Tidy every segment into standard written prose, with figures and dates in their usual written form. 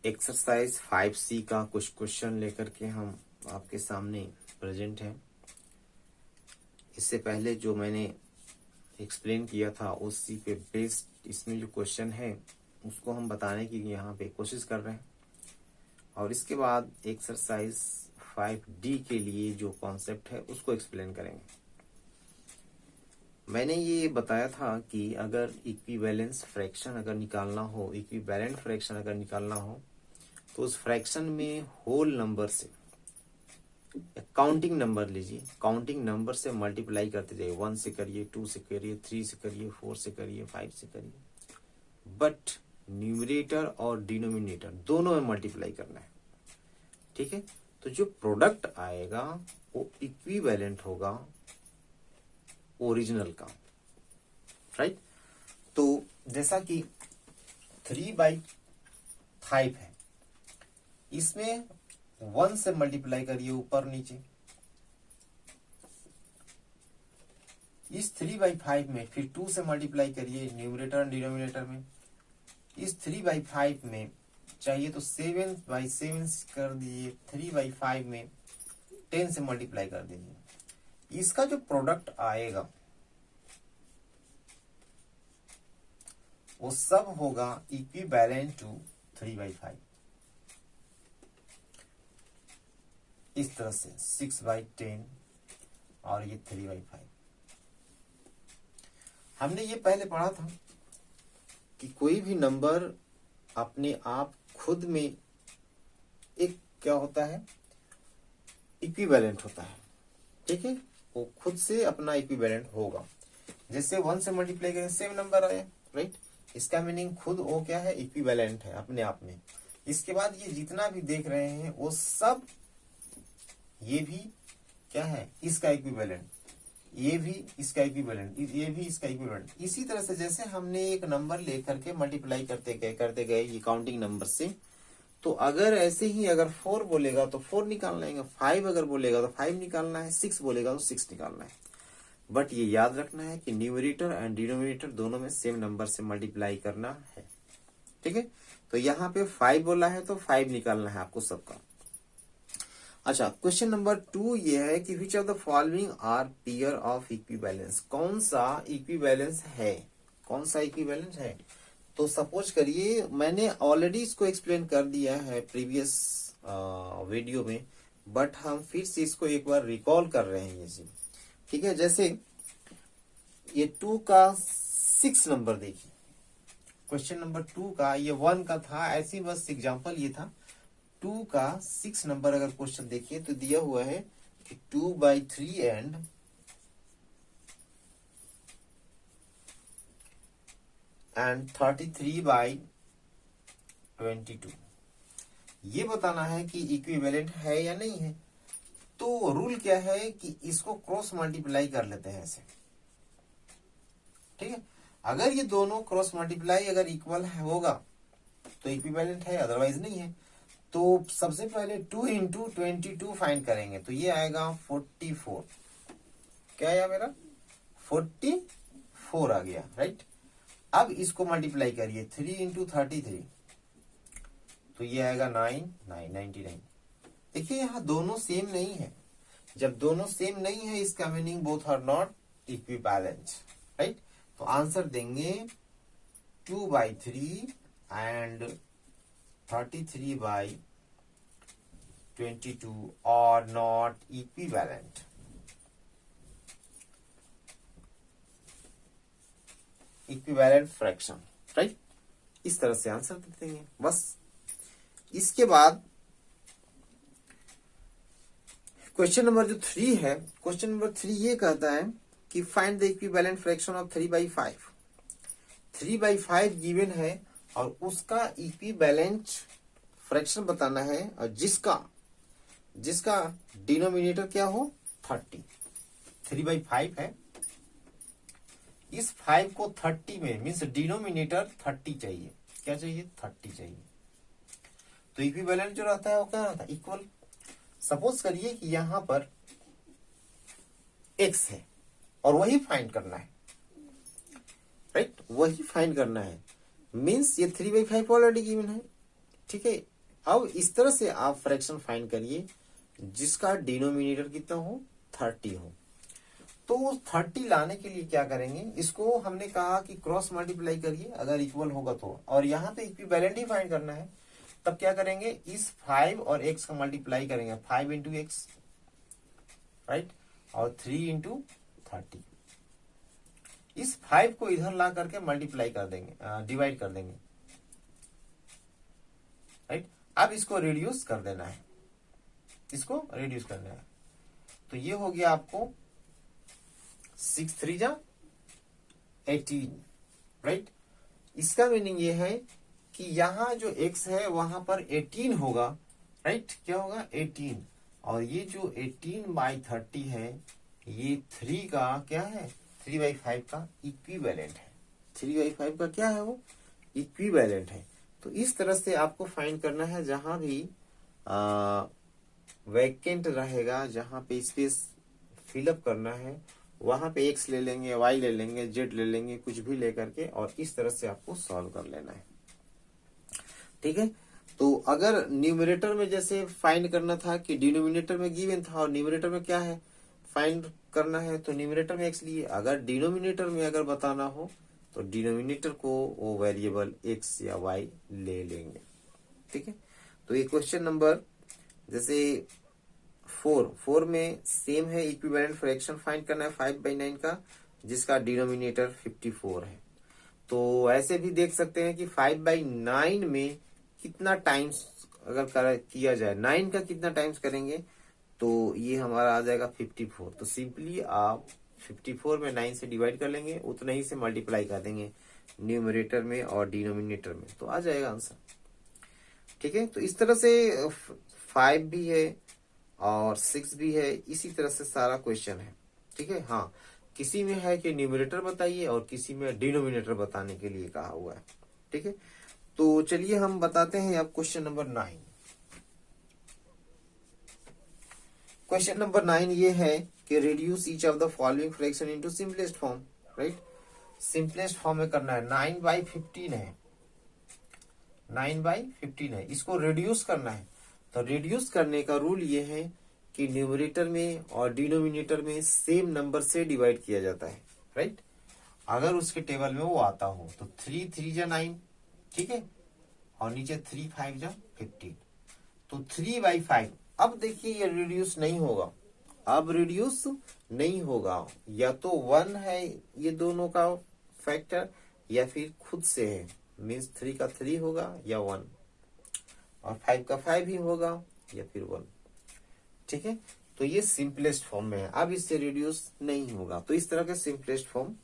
Exercise 5C का कुछ question लेकर के हम आपके सामने प्रेजेंट हैं। इससे पहले जो मैंने एक्सप्लेन किया था उसी पे बेस्ड इसमें जो क्वेश्चन है उसको हम बताने की यहाँ पे कोशिश कर रहे हैं। और इसके बाद एक्सरसाइज 5D के लिए जो कॉन्सेप्ट है उसको एक्सप्लेन करेंगे। मैंने ये बताया था कि अगर इक्विवेलेंस फ्रैक्शन अगर निकालना हो, इक्विवेलेंट फ्रैक्शन अगर निकालना हो तो उस फ्रैक्शन में होल नंबर से काउंटिंग नंबर लीजिए, काउंटिंग नंबर से मल्टीप्लाई करते जाइए। 1 से करिए, 2 से करिए, 3 से करिए, 4 से करिए, 5 से करिए, बट न्यूमरेटर और डिनोमिनेटर दोनों में मल्टीप्लाई करना है। ठीक है, तो जो प्रोडक्ट आएगा वो इक्विवेलेंट होगा ओरिजिनल का, राइट। तो जैसा कि 3/5 है, इसमें 1 से मल्टीप्लाई करिए ऊपर नीचे। इस 3/5 में फिर 2 से मल्टीप्लाई करिए न्यूमरेटर और डिनोमिनेटर में। इस 3/5 में चाहिए तो 7/7 कर दीजिए। 3/5 में 10 से मल्टीप्लाई कर दीजिए। इसका जो प्रोडक्ट आएगा वो सब होगा इक्विवेलेंट टू 3/5। इस तरह से 6/10 और ये 3/5। हमने ये पहले पढ़ा था कि कोई भी नंबर अपने आप खुद में एक क्या होता है, इक्विवेलेंट होता है। ठीक है, वो खुद से अपना इक्विवेलेंट होगा। जैसे 1 से मल्टीप्लाई करें सेम नंबर आया, राइट। इसका मीनिंग खुद वो क्या है, इक्विवेलेंट है अपने आप में। इसके बाद ये जितना भी देख रहे हैं वो सब ये भी क्या है, इसका इक्विवेलेंट, ये भी इसका इक्विवेलेंट, ये भी इसका इक्विवेलेंट। इसी तरह से जैसे हमने एक नंबर लेकर के मल्टीप्लाई करते गए ये काउंटिंग नंबर से, तो अगर ऐसे ही अगर 4 बोलेगा तो 4 निकालना है, 5 अगर बोलेगा तो 5 निकालना है, 6 बोलेगा तो 6 निकालना है। बट ये याद रखना है कि न्यूमरेटर एंड डिनोमिनेटर दोनों में सेम नंबर से मल्टीप्लाई करना है। ठीक है, तो यहाँ पे 5 बोला है तो 5 निकालना है आपको सबका। अच्छा, क्वेश्चन नंबर 2 ये है कि which of the following are pair of equivalence. कौन सा इक्विवेलेंस है, कौन सा इक्विवेलेंस है। तो सपोज करिए, मैंने ऑलरेडी इसको एक्सप्लेन कर दिया है प्रीवियस वीडियो में, बट हम फिर से इसको एक बार रिकॉल कर रहे हैं ये। ठीक है, जैसे ये 2 का 6 नंबर देखिए, क्वेश्चन नंबर 2 का ये 1 का था, ऐसी बस एग्जांपल ये था। 2 का 6 नंबर अगर क्वेश्चन देखिए तो दिया हुआ है कि 2/3 एंड 33/22। ये बताना है कि इक्विवेलेंट है या नहीं है। तो रूल क्या है कि इसको क्रॉस मल्टीप्लाई कर लेते हैं ऐसे। ठीक है, अगर ये दोनों क्रॉस मल्टीप्लाई अगर इक्वल होगा तो इक्विवेलेंट है, अदरवाइज नहीं है। तो सबसे पहले 2 इंटू 22 फाइंड करेंगे तो ये आएगा 44। क्या आया मेरा, 44 आ गया, राइट। अब इसको मल्टीप्लाई करिए 3 इंटू 33 तो ये आएगा 99। देखिए यहाँ दोनों सेम नहीं है। जब दोनों सेम नहीं है इसका meaning both are not equivalent, right. तो आंसर देंगे 2/3 and 33/22 are not equivalent. Equivalent fraction, right. इस तरह से आंसर दे देंगे बस। इसके बाद क्वेश्चन नंबर जो 3 है, क्वेश्चन नंबर 3 ये कहता है कि find the equivalent fraction of 3/5। 3/5 given है और उसका इक्विवेलेंट फ्रैक्शन बताना है, और जिसका डिनोमिनेटर क्या हो 30। 3/5 है, इस 5 को 30 में मीन्स डिनोमिनेटर 30 चाहिए। क्या चाहिए, 30 चाहिए। तो इक्विवेलेंट जो रहता है वो क्या रहता है, इक्वल। सपोज करिए कि यहां पर x है और वही फाइंड करना है, राइट, वही फाइंड करना है। मीन्स ये 3/5 ऑलरेडी गिवन है। ठीक है, अब इस तरह से आप फ्रैक्शन फाइंड करिए जिसका डिनोमिनेटर कितना हो, 30 हो। तो 30 लाने के लिए क्या करेंगे, इसको हमने कहा कि क्रॉस मल्टीप्लाई करिए अगर इक्वल होगा तो, और यहाँ पे इक्विवेलेंट ही फाइंड करना है। तब क्या करेंगे, इस 5 और x का मल्टीप्लाई करेंगे, 5 इंटू एक्स, राइट, और 3 इंटू 30। इस 5 को इधर ला करके मल्टीप्लाई कर देंगे, डिवाइड कर देंगे, राइट। अब इसको रिड्यूस कर देना है, इसको रिड्यूस करना है। तो ये हो गया आपको 6 3 जा 18, राइट। इसका मीनिंग ये है कि यहाँ जो x है वहां पर 18 होगा, राइट। क्या होगा, 18, और ये जो 18/30 है ये 3 का क्या है, 3/5 का इक्विवेलेंट है। 3/5 का क्या है, वो इक्विवेलेंट है। तो इस तरह से आपको फाइंड करना है, जहां भी वैकेंट रहेगा, जहां पे स्पेस फिलअप करना है, वहां पे x ले लेंगे, y ले लेंगे, z ले लेंगे, कुछ भी लेकर के, और इस तरह से आपको सॉल्व कर लेना है, ठीक है। तो अगर न्यूमरेटर में जैसे फाइंड करना था कि डिनोमिनेटर में गिवन था और न्यूमरेटर में क्या है फाइंड करना है, तो न्यूमरेटर में x लिए। अगर डिनोमिनेटर में अगर बताना हो तो डिनोमिनेटर को वो वेरिएबल x या y ले लेंगे, ठीक है। तो ये क्वेश्चन नंबर जैसे 4 में सेम है, इक्विवेलेंट फ्रैक्शन फाइंड करना है 5/9 का, जिसका डिनोमिनेटर 54 है। तो ऐसे भी देख सकते हैं कि 5/9 में कितना टाइम्स अगर किया जाए, 9 का कितना टाइम्स करेंगे, तो ये हमारा आ जाएगा 54। तो सिंपली आप 54 में 9 से डिवाइड कर लेंगे, उतना ही से मल्टीप्लाई कर देंगे न्यूमरेटर में और डिनोमिनेटर में, तो आ जाएगा आंसर, ठीक है। तो इस तरह से 5 भी है और 6 भी है, इसी तरह से सारा क्वेश्चन है, ठीक है। हाँ, किसी में है कि न्यूमरेटर बताइए और किसी में डिनोमिनेटर बताने के लिए कहा हुआ है, ठीक है। तो चलिए हम बताते हैं अब क्वेश्चन नंबर 9। क्वेश्चन नंबर 9 ये है कि reduce each of the following fraction into simplest form, right. Simplest form में करना है, 9/15 है, 9/15 है, इसको रिड्यूस करना है। तो रिड्यूस करने का रूल ये है कि न्यूमरेटर में और डिनोमिनेटर में सेम नंबर से डिवाइड किया जाता है, राइट। अगर उसके टेबल में वो आता हो तो 3 3 जा 9, ठीक है, और नीचे 3 5 जा 15, तो 3/5। अब देखिए ये रिड्यूस नहीं होगा, अब रिड्यूस नहीं होगा, या तो 1 है ये दोनों का फैक्टर, या फिर खुद से है, मीन्स 3 का 3 होगा या 1, और 5 का 5 ही होगा या फिर 1, ठीक है। तो ये सिंपलेस्ट फॉर्म में है, अब इससे रिड्यूस नहीं होगा, तो इस तरह के सिंपलेस्ट फॉर्म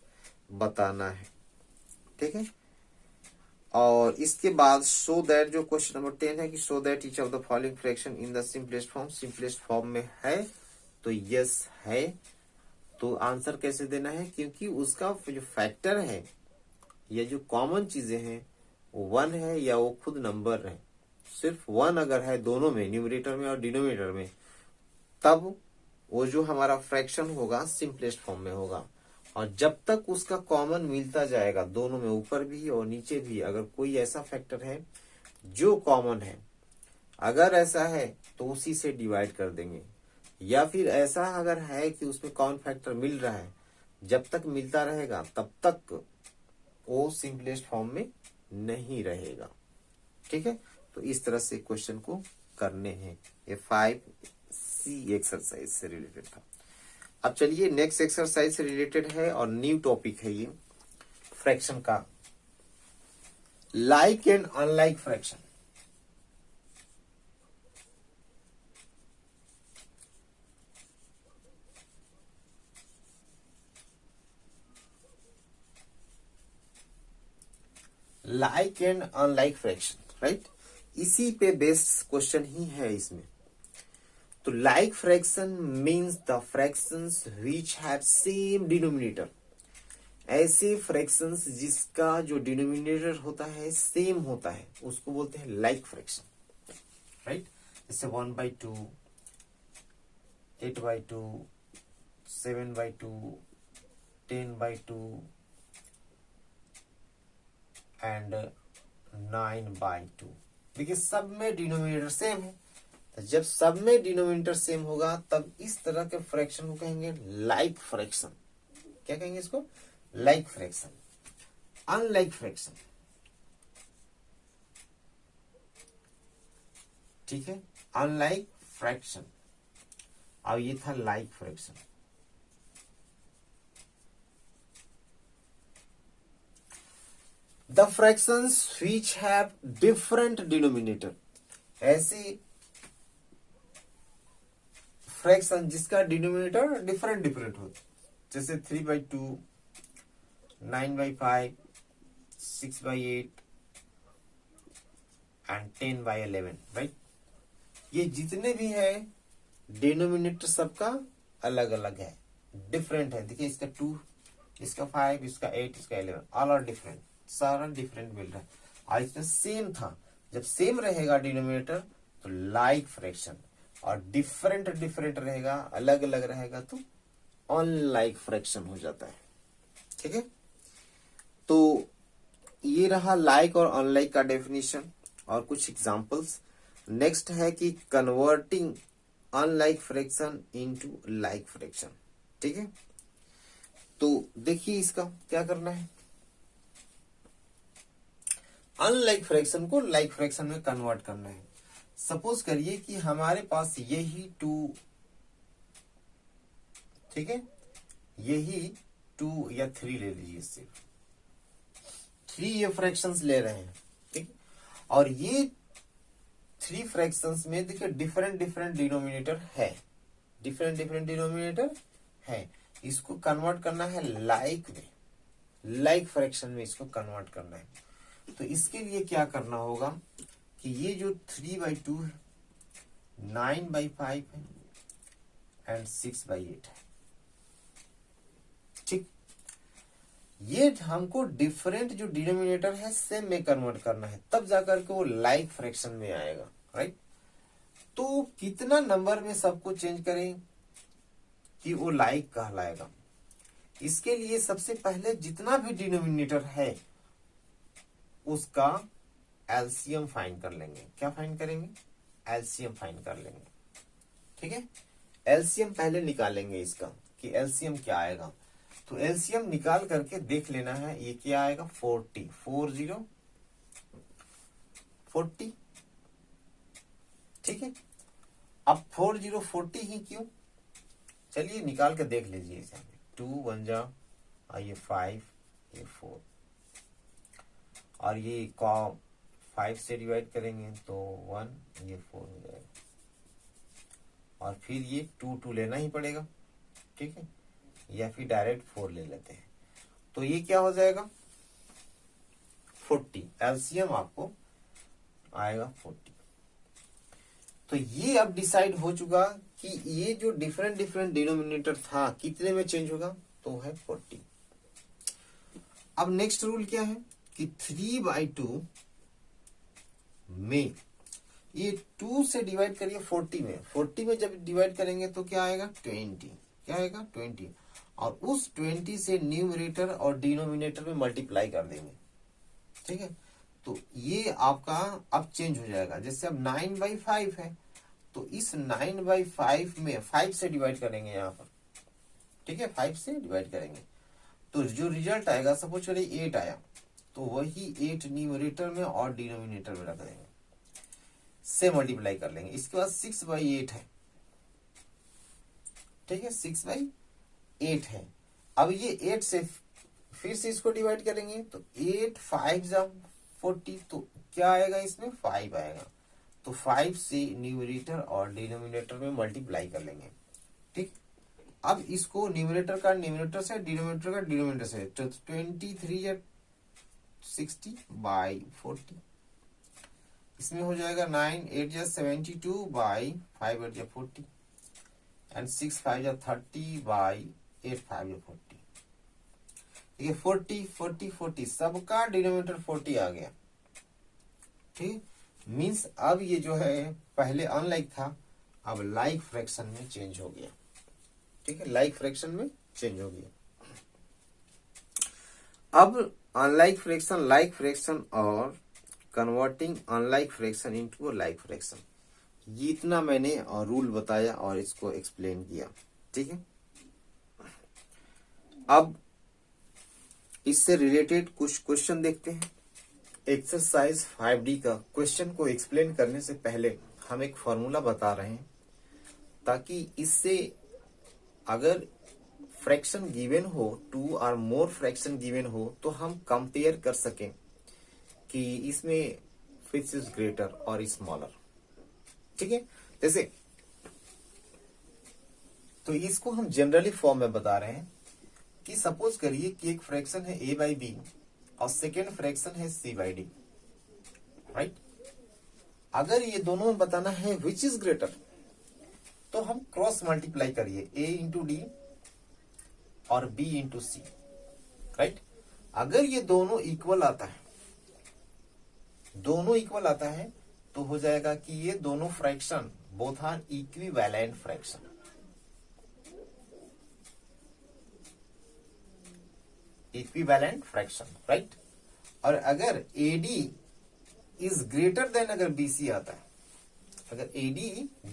बताना है, ठीक है। और इसके बाद सो दैट, जो क्वेश्चन नंबर 10 है कि so that each of the following fraction in the simplest form, simplest form में है तो यस है। तो आंसर कैसे देना है, क्योंकि उसका जो फैक्टर है या जो कॉमन चीजें हैं वो 1 है या वो खुद नंबर है। सिर्फ 1 अगर है दोनों में, न्यूमरेटर में और डिनोमिनेटर में, तब वो जो हमारा फ्रैक्शन होगा सिंपलेस्ट फॉर्म में होगा। और जब तक उसका कॉमन मिलता जाएगा दोनों में, ऊपर भी और नीचे भी, अगर कोई ऐसा फैक्टर है जो कॉमन है, अगर ऐसा है तो उसी से डिवाइड कर देंगे, या फिर ऐसा अगर है कि उसमें कॉमन फैक्टर मिल रहा है, जब तक मिलता रहेगा तब तक वो सिंपलेस्ट फॉर्म में नहीं रहेगा, ठीक है। तो इस तरह से क्वेश्चन को करने हैं। ये 5C एक्सरसाइज से रिलेटेड था। अब चलिए नेक्स्ट एक्सरसाइज से रिलेटेड है और न्यू टॉपिक है ये फ्रैक्शन का, like and unlike fraction. Like and unlike fraction, right, इसी पे बेस्ड क्वेश्चन ही है इसमें। तो like fraction means the fractions which have same denominator, ऐसे फ्रैक्शंस जिसका जो डिनोमिनेटर होता है सेम होता है उसको बोलते हैं लाइक फ्रैक्शन, राइट। जैसे 1/2, 8/2, 7/2, 10/2 एंड 9/2, देखिए सब में डिनोमिनेटर सेम है, तो जब सब में डिनोमिनेटर सेम होगा तब इस तरह के फ्रैक्शन को कहेंगे लाइक फ्रैक्शन। क्या कहेंगे इसको? Like fraction. अनलाइक फ्रैक्शन, ठीक है, अनलाइक फ्रैक्शन। अब ये था like fraction. The fractions which have different denominator, ऐसे फ्रैक्शन जिसका डिनोमिनेटर डिफरेंट डिफरेंट हो, जैसे 3/2, 9/5, 6/8 एंड 10/11, राइट। ये जितने भी है डिनोमिनेटर सबका अलग अलग है, डिफरेंट है। देखिए इसका 2, इसका 5, इसका 8, इसका 11, ऑल आर डिफरेंट, सारा डिफरेंट मिल रहा है। और इसमें सेम था, जब सेम रहेगा डिनोमिनेटर तो लाइक फ्रैक्शन, और डिफरेंट डिफरेंट रहेगा, अलग अलग रहेगा तो अनलाइक फ्रैक्शन हो जाता है। ठीक है, तो ये रहा लाइक और अनलाइक का डेफिनेशन और कुछ एग्जांपल्स। नेक्स्ट है कि converting unlike fraction into like fraction. ठीक है, तो देखिए इसका क्या करना है। अनलाइक फ्रैक्शन को लाइक फ्रैक्शन में कन्वर्ट करना है। सपोज करिए कि हमारे पास यही 2, ठीक है, यही 2 या 3 ले लीजिए, सिर्फ 3 ये फ्रैक्शंस ले रहे हैं, ठीक। और ये 3 फ्रैक्शंस में देखिए डिफरेंट डिफरेंट डिनोमिनेटर है, डिफरेंट डिफरेंट डिनोमिनेटर है। इसको कन्वर्ट करना है लाइक में, लाइक फ्रैक्शन में इसको कन्वर्ट करना है। तो इसके लिए क्या करना होगा कि ये जो 3/2 है, 9/5 है एंड 6/8 है, ठीक। ये हमको डिफरेंट जो डिनोमिनेटर है सेम में कन्वर्ट करना है, तब जाकर के वो लाइक फ्रैक्शन में आएगा, राइट। तो कितना नंबर में सबको चेंज करें कि वो लाइक कहलाएगा। इसके लिए सबसे पहले जितना भी डिनोमिनेटर है उसका एलसीएम फाइंड कर लेंगे। क्या फाइंड करेंगे? एलसीएम फाइंड कर लेंगे, ठीक है। एलसीएम पहले निकालेंगे इसका कि एलसीएम क्या आएगा। तो एलसीएम निकाल करके देख लेना है, ये क्या आएगा? 40, 40, ठीक है। अब 40 ही क्यों? चलिए निकाल के देख लीजिए इसे। 2 1 जा, ये 5, ये 4, और ये 5 से डिवाइड करेंगे तो 1, ये 4 हो जाएगा, और फिर ये 2 लेना ही पड़ेगा, ठीक है, या फिर डायरेक्ट 4 ले लेते हैं। तो ये क्या हो जाएगा? 40। एलसीएम आपको आएगा 40। तो ये अब डिसाइड हो चुका कि ये जो डिफरेंट डिफरेंट डिनोमिनेटर था कितने में चेंज होगा, तो है 40। अब नेक्स्ट रूल क्या है कि 3/2 में ये 2 से डिवाइड करिए 40 में, 40 में जब डिवाइड करेंगे तो क्या आएगा? 20। क्या आएगा? 20। और उस 20 से न्यूमरेटर और डिनोमिनेटर में मल्टीप्लाई कर देंगे, ठीक है। तो ये आपका अब चेंज हो जाएगा। जैसे अब 9/5 है तो इस 9/5 में 5 से डिवाइड करेंगे यहाँ पर, ठीक है, 5 से डिवाइड करेंगे तो जो रिजल्ट आएगा, सपोज चलिए 8 आया, तो वही 8 न्यूमरेटर में और डिनोमिनेटर में रख देंगे, से मल्टीप्लाई कर लेंगे। इसके बाद 6/8 है, ठीक है, 6/8 है। अब ये 8 से फिर से इसको डिवाइड करेंगे तो 8 5 जा 40, तो क्या आएगा इसमें? 5 आएगा। तो 5 से न्यूमरेटर और डिनोमिनेटर में मल्टीप्लाई कर लेंगे, ठीक। अब इसको न्यूमरेटर का न्यूमरेटर से, डिनोमिनेटर का डिनोमिनेटर से, तो 23 या 60/40, इसमें हो जाएगा 9 8 या 72/5 8 या 40, एंड 6 5 या 30/8 5 या 40। ठीक है, 40 40 40 सबका डिनोमिनेटर 40 आ गया, ठीक। मीन्स अब ये जो है पहले अनलाइक था, अब लाइक फ्रैक्शन में चेंज हो गया, ठीक है, लाइक फ्रैक्शन में चेंज हो गया। अब अनलाइक फ्रैक्शन, लाइक फ्रैक्शन और converting unlike fraction into like fraction. ये इतना मैंने रूल बताया और इसको एक्सप्लेन किया, ठीक है। अब इससे रिलेटेड कुछ क्वेश्चन देखते हैं। एक्सरसाइज 5D का क्वेश्चन को एक्सप्लेन करने से पहले हम एक फॉर्मूला बता रहे हैं, ताकि इससे अगर फ्रैक्शन गिवन हो, 2 और मोर फ्रैक्शन गिवन हो, तो हम कंपेयर कर सकें कि इसमें विच इज ग्रेटर और स्मॉलर, ठीक है। जैसे तो इसको हम जनरली फॉर्म में बता रहे हैं कि सपोज करिए कि एक फ्रैक्शन है a/b और सेकेंड फ्रैक्शन है c/d, राइट। अगर ये दोनों में बताना है विच इज ग्रेटर, तो हम क्रॉस मल्टीप्लाई करिए a इंटू डी और b इंटू सी, राइट। अगर ये दोनों इक्वल आता है, दोनों इक्वल आता है, तो हो जाएगा कि ये दोनों fraction both are equivalent fraction. Equivalent fraction, right. और अगर AD इज ग्रेटर देन अगर BC आता है, अगर AD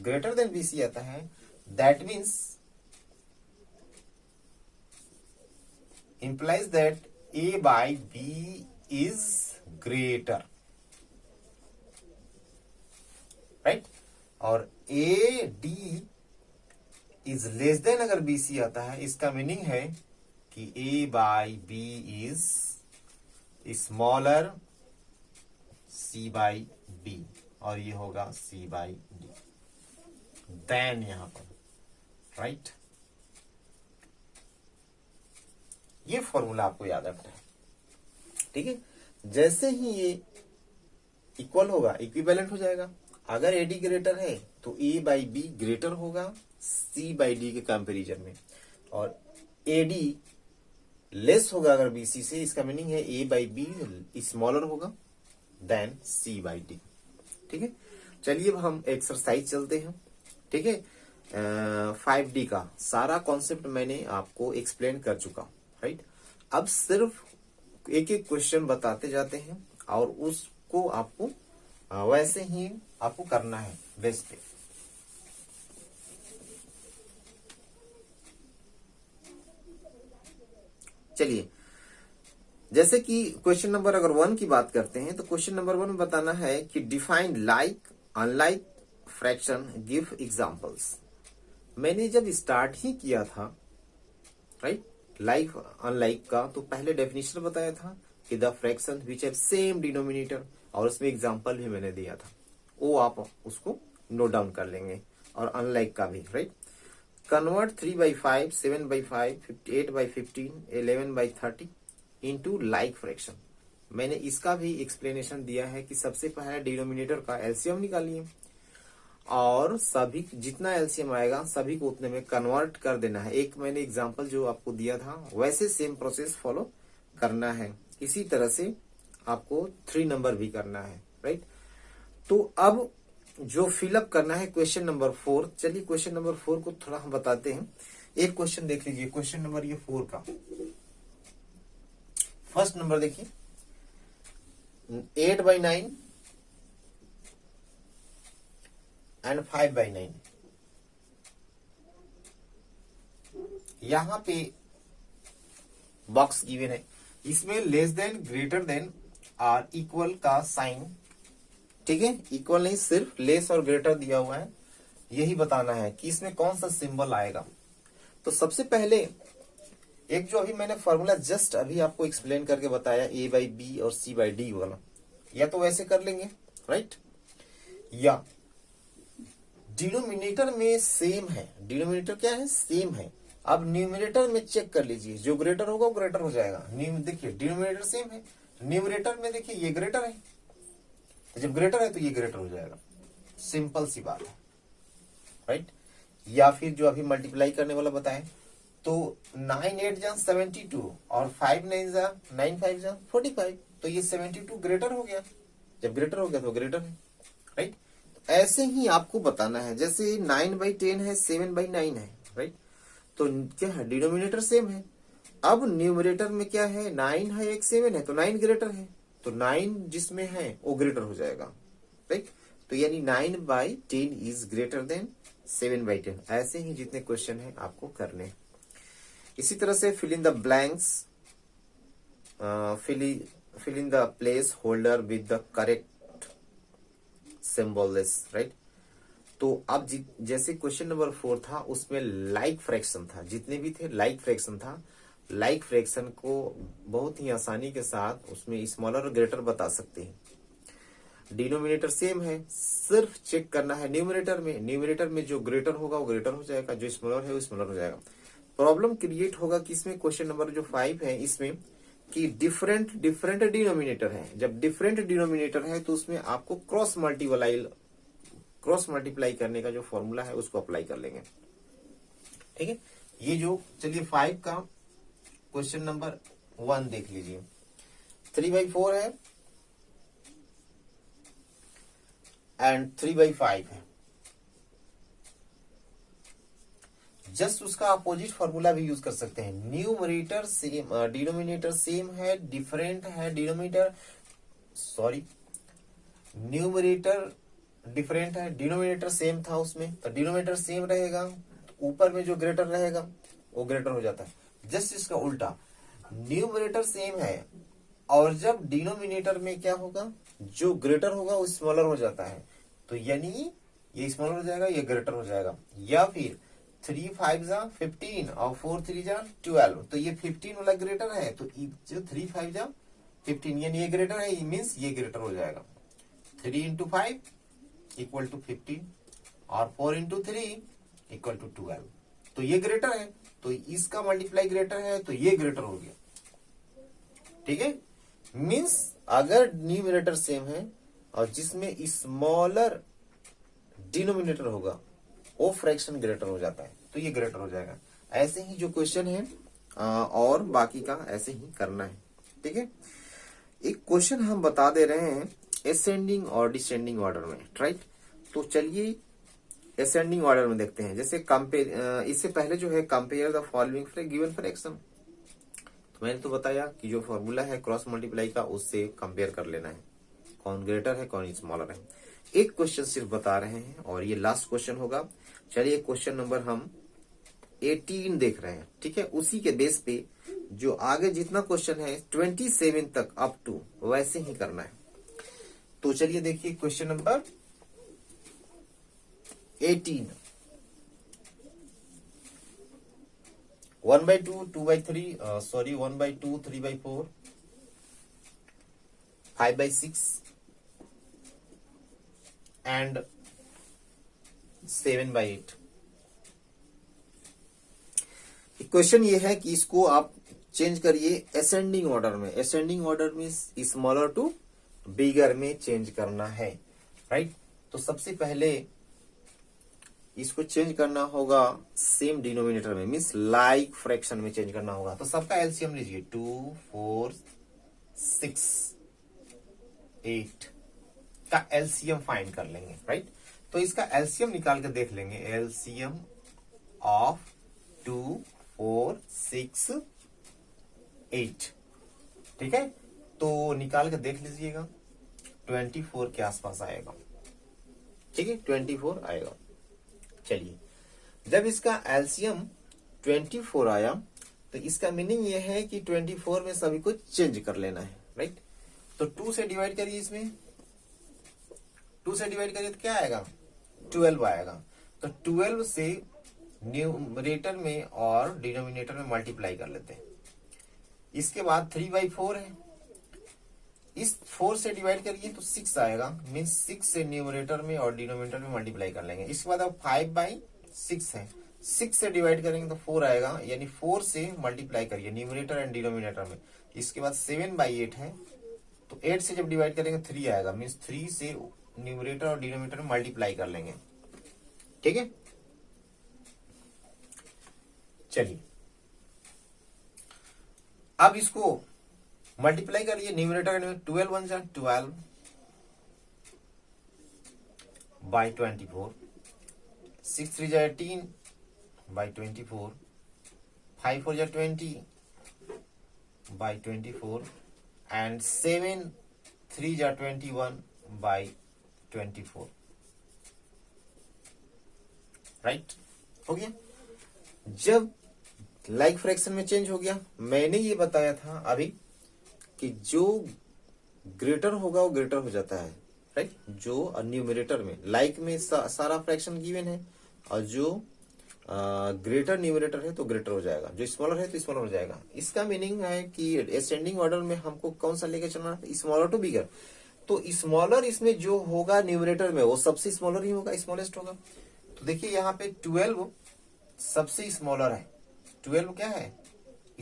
ग्रेटर देन BC आता है, that means implies that A by B is greater, right? और AD is less than अगर BC आता है, इसका मीनिंग है कि A by B is smaller C by D, और ये होगा C by D, देन यहां पर, राइट। ये फॉर्मूला आपको याद रखना है, ठीक है। जैसे ही ये इक्वल होगा, इक्विवेलेंट हो जाएगा। अगर AD ग्रेटर है तो A by B ग्रेटर होगा C by D के कंपैरिजन में, और AD लेस होगा अगर BC से, इसका मीनिंग है A by B स्मॉलर होगा देन C by D, ठीक है। चलिए अब हम एक्सरसाइज चलते हैं, ठीक है। 5D का सारा कॉन्सेप्ट मैंने आपको एक्सप्लेन कर चुका, राइट। अब सिर्फ एक एक क्वेश्चन बताते जाते हैं और उसको आपको वैसे ही आपको करना है बेस पे। चलिए, जैसे कि क्वेश्चन नंबर अगर 1 की बात करते हैं, तो क्वेश्चन नंबर 1 में बताना है कि define like unlike fraction, give examples. मैंने जब स्टार्ट ही किया था, राइट, लाइक अनलाइक का, तो पहले डेफिनेशन बताया था कि the fraction which have same denominator, और उसमें एग्जांपल भी मैंने दिया था, वो आप उसको नोट डाउन कर लेंगे, और अनलाइक का भी, right. Convert 3/5, 7/5, 8/15, 11/30 into like fraction. मैंने इसका भी एक्सप्लेनेशन दिया है कि सबसे पहले डिनोमिनेटर का एलसीएम निकालिए, और सभी जितना एलसीएम आएगा सभी को उतने में कन्वर्ट कर देना है। एक मैंने एग्जांपल जो आपको दिया था वैसे सेम प्रोसेस फॉलो करना है। इसी तरह से आपको 3 नंबर भी करना है, राइट। तो अब जो फिलअप करना है क्वेश्चन नंबर 4। चलिए क्वेश्चन नंबर 4 को थोड़ा हम बताते हैं। एक क्वेश्चन देख लीजिए, क्वेश्चन नंबर ये 4 का फर्स्ट नंबर देखिए, 8/9 एंड 5/9। यहां पे बॉक्स गिवन है, इसमें लेस देन, ग्रेटर देन और इक्वल का साइन, ठीक है। इक्वल नहीं, सिर्फ लेस और ग्रेटर दिया हुआ है, यही बताना है कि इसमें कौन सा सिंबल आएगा। तो सबसे पहले एक जो अभी मैंने फॉर्मूला जस्ट अभी आपको एक्सप्लेन करके बताया, A by B और C by D वाला, या तो वैसे कर लेंगे, राइट, या डिनोमिनेटर में सेम है। डिनोमिनेटर क्या है? सेम है। अब न्यूमिनेटर में चेक कर लीजिए, जो ग्रेटर होगा वो ग्रेटर हो जाएगा। देखिए डिनोमिनेटर सेम है, न्यूमिनेटर में देखिए ये ग्रेटर है, तो जब ग्रेटर है तो ये ग्रेटर हो जाएगा। सिंपल सी बात है, राइट। या फिर जो अभी मल्टीप्लाई करने वाला बताएं, तो 9 8 जा 72 और 5 9 जा 9 5 जा 45, तो ये 72 ग्रेटर हो गया। जब ग्रेटर हो गया तो ग्रेटर है, राइट। ऐसे ही आपको बताना है, जैसे 9/10 है, 7/9 है, राइट। तो क्या है? डिनोमिनेटर सेम है। अब न्यूमरेटर में क्या है? 9 है, एक 7 है, तो 9 ग्रेटर है, तो 9 जिसमें है वो ग्रेटर हो जाएगा, राइट। तो यानी 9/10 इज ग्रेटर देन 7/10। ऐसे ही जितने क्वेश्चन है आपको करने। इसी तरह से fill in the blanks, fill in the place holder with the correct symbols, right. तो अब जैसे क्वेश्चन नंबर 4 था उसमें लाइक फ्रैक्शन था, जितने भी थे लाइक फ्रैक्शन था। लाइक फ्रैक्शन को बहुत ही आसानी के साथ उसमें स्मॉलर और ग्रेटर बता सकते हैं। डिनोमिनेटर सेम है, सिर्फ चेक करना है न्यूमरेटर में जो ग्रेटर होगा वो ग्रेटर हो जाएगा, जो स्मॉलर है वो स्मॉलर हो जाएगा। प्रॉब्लम क्रिएट होगा कि इसमें क्वेश्चन नंबर जो 5 है इसमें कि डिफरेंट डिनोमिनेटर है। जब डिफरेंट डिनोमिनेटर है तो उसमें आपको क्रॉस मल्टीप्लाई करने का जो फॉर्मूला है उसको अप्लाई कर लेंगे, ठीक है। ये जो चलिए 5 का क्वेश्चन नंबर 1 देख लीजिए। 3/4 है एंड 3/5 है। जस्ट उसका अपोजिट फॉर्मूला भी यूज कर सकते हैं। न्यूमरेटर सेम, डिनोमिनेटर सेम है, डिफरेंट है न्यूमरेटर डिफरेंट है, डिनोमिनेटर सेम था उसमें, तो डिनोमिनेटर सेम रहेगा, ऊपर में जो ग्रेटर रहेगा वो ग्रेटर हो जाता है। जस्ट इसका उल्टा, न्यूमरेटर सेम है और जब डिनोमिनेटर में क्या होगा, जो ग्रेटर होगा वो स्मॉलर हो जाता है, तो यानी ये स्मॉलर हो जाएगा, ये ग्रेटर हो जाएगा। या फिर 3/5 जा 15 और 4/3 जा 12, तो ये 15 वाला ग्रेटर है, तो जो 3/5 जा 15 यानी ये ग्रेटर है, मीन्स ये ग्रेटर हो जाएगा। 3 × 5 = 15 और 4 × 3 = 12, तो ये ग्रेटर है, तो इसका मल्टीप्लाई ग्रेटर है, तो ये ग्रेटर हो गया, ठीक है। मीन्स अगर न्यूमरेटर सेम है और जिसमें स्मॉलर डिनोमिनेटर होगा वो फ्रैक्शन ग्रेटर हो जाता है, तो ये ग्रेटर हो जाएगा। ऐसे ही जो क्वेश्चन है और बाकी का ऐसे ही करना है, ठीक है। एक क्वेश्चन हम बता दे रहे हैं असेंडिंग और डिसेंडिंग ऑर्डर में, राइट। तो चलिए असेंडिंग ऑर्डर में देखते हैं। जैसे कंपेयर, इससे पहले जो है compare the following given fraction, तो मैंने तो बताया कि जो फॉर्मूला है क्रॉस मल्टीप्लाई का उससे कंपेयर कर लेना है, कौन ग्रेटर है कौन स्मॉलर है। एक क्वेश्चन सिर्फ बता रहे हैं और ये लास्ट क्वेश्चन होगा। चलिए क्वेश्चन नंबर हम 18 देख रहे हैं, ठीक है। उसी के बेस पे जो आगे जितना क्वेश्चन है 27 तक अप टू वैसे ही करना है। तो चलिए देखिए क्वेश्चन नंबर 18, 1/2, 2/3, 1/2, 3/4, 5/6 एंड 7/8। क्वेश्चन ये है कि इसको आप चेंज करिए असेंडिंग ऑर्डर में। असेंडिंग ऑर्डर में स्मॉलर टू बिगर में चेंज करना है, राइट। तो सबसे पहले इसको चेंज करना होगा सेम डिनोमिनेटर में, मीन्स लाइक फ्रैक्शन में चेंज करना होगा। तो सबका एलसीएम लीजिए, 2, 4, 6, 8 का एलसीएम फाइंड कर लेंगे, राइट। तो इसका एलसीएम निकाल के देख लेंगे, एलसीएम ऑफ 2, 4, 6, 8, ठीक है। तो निकाल के देख लीजिएगा, 24 के आसपास आएगा, ठीक है, 24 आएगा। चलिए जब इसका एलसीएम 24 आया तो इसका मीनिंग ये है कि 24 में सभी को चेंज कर लेना है, राइट। तो 2 से डिवाइड करिए, इसमें 2 से डिवाइड करिए तो क्या आएगा, 12 आएगा। तो 12 से न्यूमरेटर में और डिनोमिनेटर में मल्टीप्लाई कर लेते हैं। इसके बाद 3/4 है, इस 4 से डिवाइड करिए तो 6 आएगा, मीन्स 6 से न्यूमरेटर में और डिनोमिनेटर में मल्टीप्लाई कर लेंगे। इसके बाद अब 5/6 है, 6 से डिवाइड करेंगे तो 4 आएगा, यानी 4 से मल्टीप्लाई करिए न्यूमरेटर एंड डिनोमिनेटर में। इसके बाद 7/8 है, तो 8 से जब डिवाइड करेंगे 3 आएगा, मीन्स 3 से न्यूमरेटर और डिनोमिनेटर में मल्टीप्लाई कर लेंगे, ठीक है। चलिए अब इसको मल्टीप्लाई करिए न्यूमरेटर में, 12 1 जा 12 by 24, 6 3 जा 18 by 24, 5 4 जा 20 by 24 and 7 3 जा 21/24, राइट, हो गया। जब लाइक फ्रैक्शन में चेंज हो गया, मैंने ये बताया था अभी कि जो ग्रेटर होगा वो ग्रेटर हो जाता है, राइट। जो न्यूमरेटर में लाइक में सारा फ्रैक्शन गिवन है, और जो ग्रेटर न्यूमरेटर है तो ग्रेटर हो जाएगा, जो स्मॉलर है तो स्मॉलर हो जाएगा। इसका मीनिंग है कि असेंडिंग ऑर्डर में हमको कौन सा लेके चलना है, स्मॉलर टू बिगर। तो स्मॉलर इसमें जो होगा न्यूमरेटर में वो सबसे स्मॉलर ही होगा, स्मॉलेस्ट होगा। तो देखिए यहाँ पे 12 सबसे स्मॉलर है, 12 क्या है,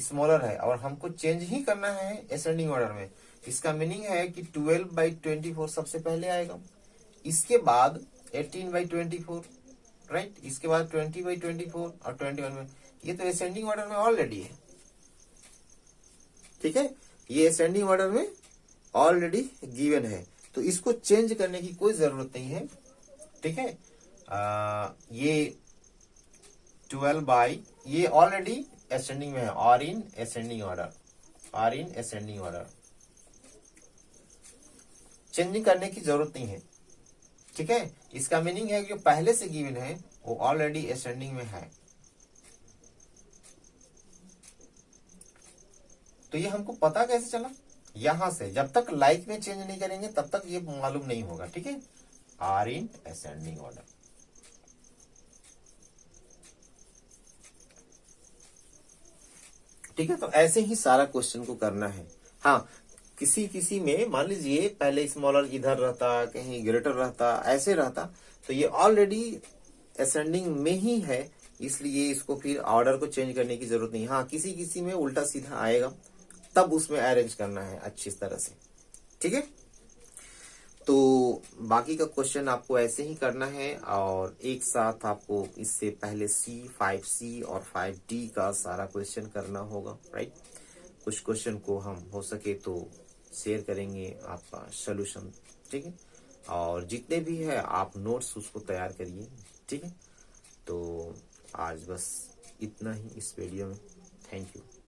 स्मॉलर है, और हमको चेंज ही करना है असेंडिंग ऑर्डर में। इसका मीनिंग है कि 12/24 सबसे पहले आएगा, इसके बाद 18/24, राइट, इसके बाद 20/24 और 21 में। ये तो असेंडिंग ऑर्डर में ऑलरेडी है, ठीक है, ये असेंडिंग ऑर्डर में ऑलरेडी गिवन है, तो इसको चेंज करने की कोई जरूरत नहीं है, ठीक है। ये 12 ये ऑलरेडी असेंडिंग में है, और इन असेंडिंग ऑर्डर, और इन असेंडिंग ऑर्डर, चेंजिंग करने की जरूरत नहीं है, ठीक है। इसका मीनिंग है कि जो पहले से गिवन है वो ऑलरेडी असेंडिंग में है। तो ये हमको पता कैसे चला, यहां से जब तक लाइक में चेंज नहीं करेंगे तब तक ये मालूम नहीं होगा, ठीक है। आर इन असेंडिंग ऑर्डर, ठीक है। तो ऐसे ही सारा क्वेश्चन को करना है। हाँ, किसी किसी में मान लीजिए पहले स्मॉलर इधर रहता, कहीं ग्रेटर रहता, ऐसे रहता, तो ये ऑलरेडी असेंडिंग में ही है, इसलिए इसको फिर ऑर्डर को चेंज करने की जरूरत नहीं। हाँ, किसी किसी में उल्टा सीधा आएगा, तब उसमें अरेंज करना है अच्छी तरह से, ठीक है। तो बाकी का क्वेश्चन आपको ऐसे ही करना है, और एक साथ आपको इससे पहले C, 5C और 5D का सारा क्वेश्चन करना होगा, राइट। कुछ क्वेश्चन को हम हो सके तो शेयर करेंगे आपका सोल्यूशन, ठीक है। और जितने भी है आप नोट्स उसको तैयार करिए, ठीक है। तो आज बस इतना ही इस वीडियो में, थैंक यू।